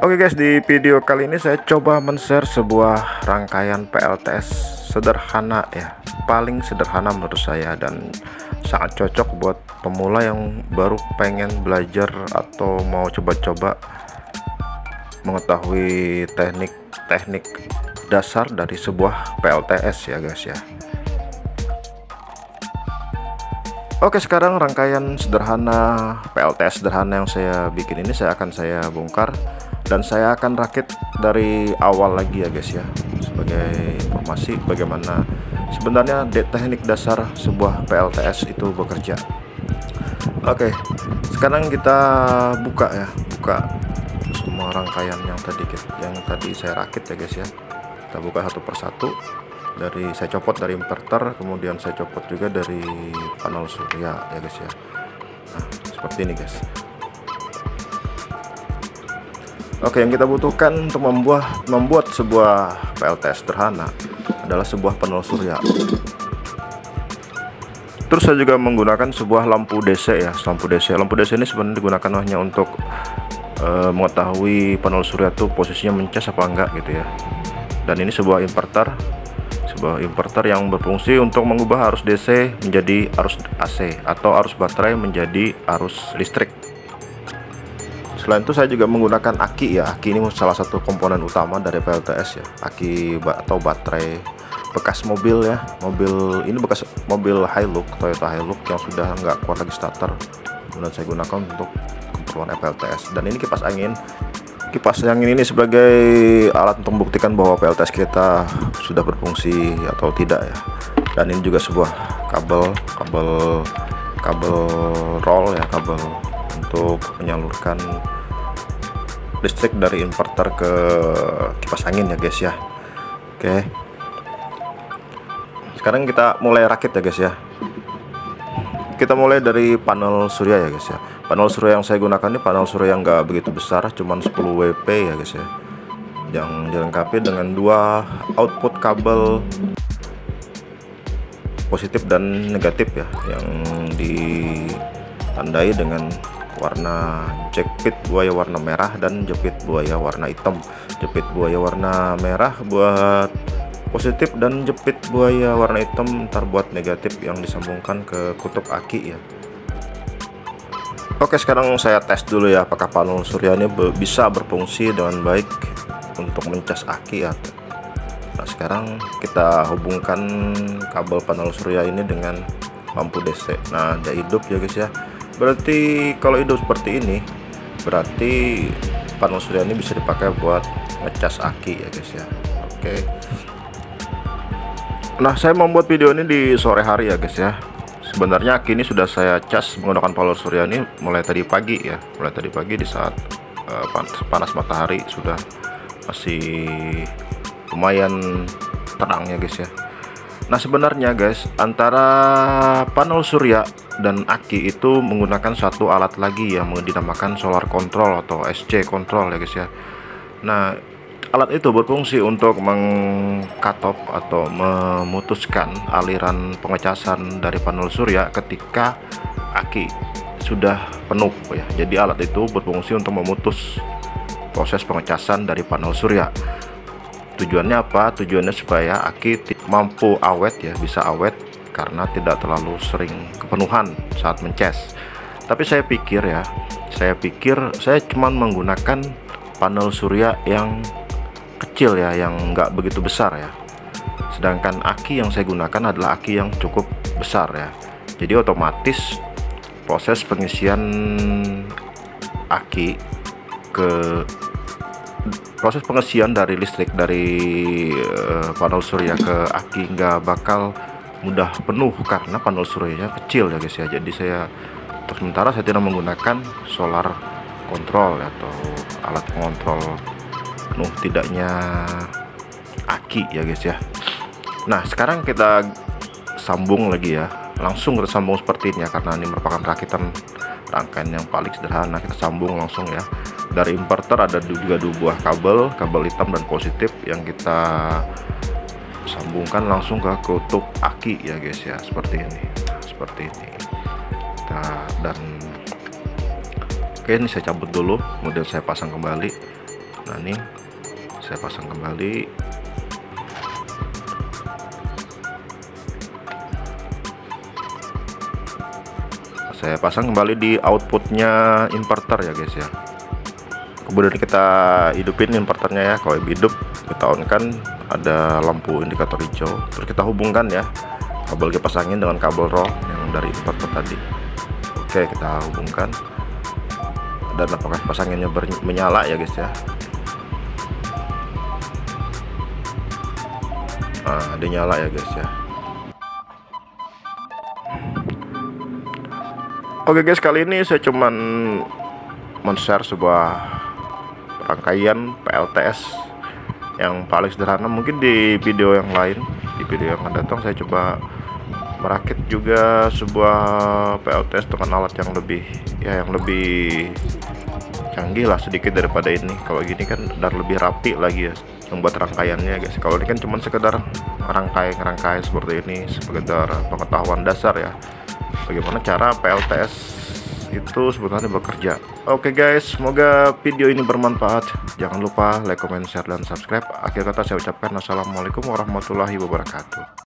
Oke guys, di video kali ini saya coba men-share sebuah rangkaian PLTS sederhana ya, paling sederhana menurut saya dan sangat cocok buat pemula yang baru pengen belajar atau mau coba-coba mengetahui teknik dasar dari sebuah PLTS ya guys ya. Oke, sekarang rangkaian sederhana PLTS sederhana yang saya bikin ini akan saya bongkar dan saya akan rakit dari awal lagi ya guys ya, sebagai informasi bagaimana sebenarnya teknik dasar sebuah PLTS itu bekerja. Oke, sekarang kita buka semua rangkaian yang tadi saya rakit ya guys ya. Kita buka satu persatu. Saya copot dari inverter, kemudian saya copot juga dari panel surya ya guys ya. Nah, seperti ini guys. Oke, yang kita butuhkan untuk membuat sebuah PLTS sederhana adalah sebuah panel surya. Terus saya juga menggunakan sebuah lampu DC ya, lampu DC ini sebenarnya digunakan hanya untuk mengetahui panel surya itu posisinya mencas apa enggak gitu ya. Dan ini sebuah inverter yang berfungsi untuk mengubah arus DC menjadi arus AC atau arus baterai menjadi arus listrik. Selain itu saya juga menggunakan aki ya. Aki ini salah satu komponen utama dari PLTS ya. Aki atau baterai bekas mobil ya. Ini bekas mobil Hilux, Toyota Hilux yang sudah nggak kuat lagi starter. Kemudian saya gunakan untuk keperluan PLTS. Dan ini kipas angin. Kipas angin ini sebagai alat untuk membuktikan bahwa PLTS kita sudah berfungsi atau tidak ya. Dan ini juga sebuah kabel roll ya, kabel untuk menyalurkan listrik dari inverter ke kipas angin ya guys ya. Oke, sekarang kita mulai rakit ya guys ya. Kita mulai dari panel surya ya guys ya. Panel surya yang saya gunakan ini panel surya yang nggak begitu besar, cuman 10 WP ya guys ya, yang dilengkapi dengan dua output kabel positif dan negatif ya, yang ditandai dengan warna jepit buaya warna merah dan jepit buaya warna hitam. Jepit buaya warna merah buat positif dan jepit buaya warna hitam ntar buat negatif yang disambungkan ke kutub aki ya. Oke, sekarang saya tes dulu ya apakah panel surya ini bisa berfungsi dengan baik untuk mencas aki ya. Nah, sekarang kita hubungkan kabel panel surya ini dengan lampu DC. Nah, dia hidup ya guys ya. Berarti kalau hidup seperti ini, berarti panel surya ini bisa dipakai buat ngecas aki ya guys ya. Oke. Nah, saya membuat video ini di sore hari ya guys ya. Sebenarnya aki ini sudah saya cas menggunakan panel surya ini mulai tadi pagi ya, di saat panas matahari sudah masih lumayan terang ya guys ya. Nah, sebenarnya guys, antara panel surya dan aki itu menggunakan satu alat lagi yang dinamakan solar control atau SC control ya guys ya. Nah, alat itu berfungsi untuk meng-cut-off atau memutuskan aliran pengecasan dari panel surya ketika aki sudah penuh ya. Jadi alat itu berfungsi untuk memutus proses pengecasan dari panel surya. Tujuannya apa? Tujuannya supaya aki mampu awet ya, bisa awet karena tidak terlalu sering kepenuhan saat mencas. Tapi saya pikir saya cuman menggunakan panel surya yang kecil ya, yang nggak begitu besar ya. Sedangkan aki yang saya gunakan adalah aki yang cukup besar ya. Jadi otomatis proses pengisian proses pengisian dari listrik dari panel surya ke aki nggak bakal mudah penuh karena panel suryanya kecil ya guys ya. Jadi sementara saya tidak menggunakan solar control atau alat pengontrol penuh tidaknya aki ya guys ya. Nah, sekarang kita sambung lagi ya, langsung kita sambung seperti ini ya, karena ini merupakan rakitan rangkaian yang paling sederhana. Kita sambung langsung ya. Dari inverter ada juga dua buah kabel hitam dan positif yang kita sambungkan langsung ke kutub aki ya guys ya, seperti ini. Nah, seperti ini. Dan Oke, ini saya cabut dulu, kemudian saya pasang kembali. Nah, ini saya pasang kembali. Saya pasang kembali di outputnya inverter ya guys ya. Kemudian kita hidupin inverternya ya. Kalau hidup, kita on kan, ada lampu indikator hijau. Terus kita hubungkan ya kabel kipas angin dengan kabel raw yang dari inverter tadi. Oke, kita hubungkan. Dan apakah kipas anginnya menyala ya guys ya. Nah, dia nyala ya guys ya. Oke guys, kali ini saya cuman men-share sebuah rangkaian PLTS yang paling sederhana. Mungkin di video yang lain, di video yang akan datang, saya coba merakit juga sebuah PLTS dengan alat yang lebih canggih lah sedikit daripada ini. Kalau gini kan dan lebih rapi lagi ya membuat rangkaiannya guys. Kalau ini kan cuma sekedar rangkai seperti ini, sekedar pengetahuan dasar ya bagaimana cara PLTS itu sebenarnya bekerja. Oke guys, semoga video ini bermanfaat. Jangan lupa like, comment, share, dan subscribe. Akhir kata saya ucapkan assalamualaikum warahmatullahi wabarakatuh.